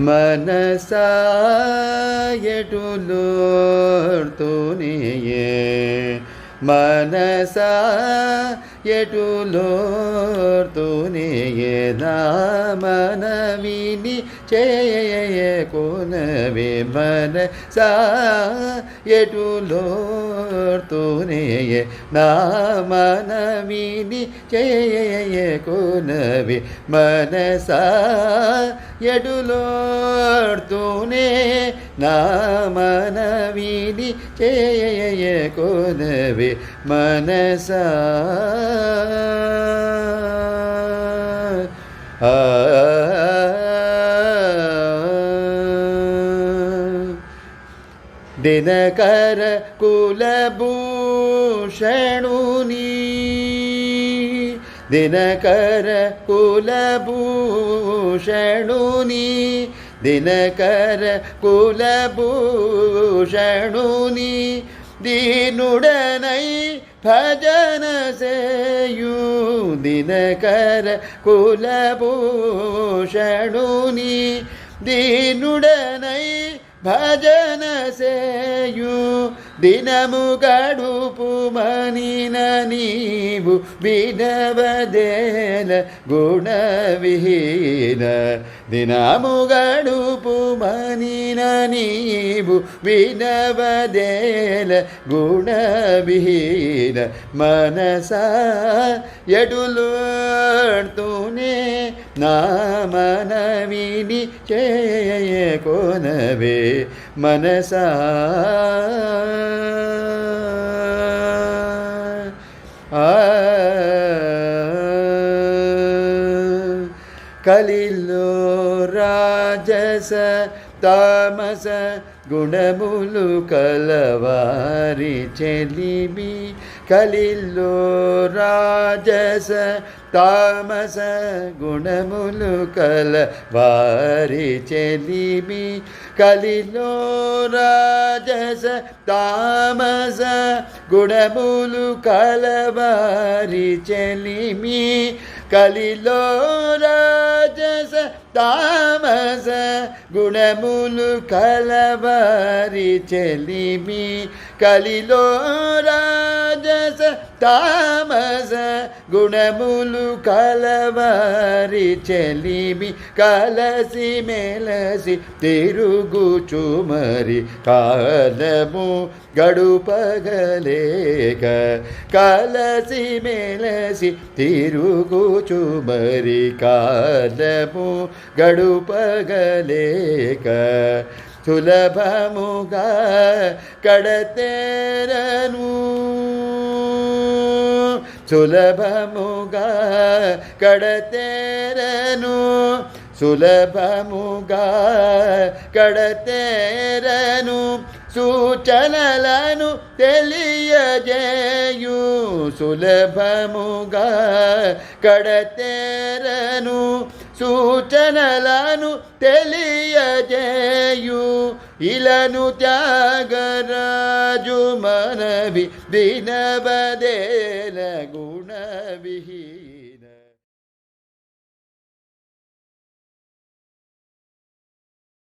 మనసా ఎటులోర్తునియే మనసా ఎటులోర్తునియే నా మనవిని చేయకునవే మనసా ఎటులోర్తునియే నా మనవిని చేయకునవే మనసా ఎటులోర్తునే నా మనవిని చేయకునవే మనసా దినకర కులభూషణుని దినకర కులభూషణుని దినకర కులభూషణుని దీనుడనై భజన సేయు దినకర కులభూషణుని దీనుడనై భజన సేయు దినము గడుపుమనిన నీవు వినవదేల గుణవిహీన దినము గడుపుమనిన నీవు వినవదేల గుణవిహీన మనసా ఎటులోర్తునే నా మనవిని చేయకొనవే మనసా కలిలో రాజస తామస గుణములు కలవారి చెలిమి కలిలో రాజస తామస గుణములు కలవారి చెలిమి కలిలో రాజస తామస గుణములు కలవారి చెలిమి కలిలో రాజస తామస గుణములు కలవారి చెలిమి కలిలో రాజస తామస గుణములు కలవారి చెలిమి కలసి మెలసి తిరుగుచు మరి కాలము గడుపగలేక కలసి మెలసి తిరుగుచు మరి కాలము గడుపగలేక సులభముగా కడతెరను సులభముగా కడతెరను సులభముగా కడతెరను సూచనలను తెలియజేయు సులభముగా కడతెరను సూచనలను తెలియజేయు ఇలను త్యాగరాజు మనవి వినవదేలగు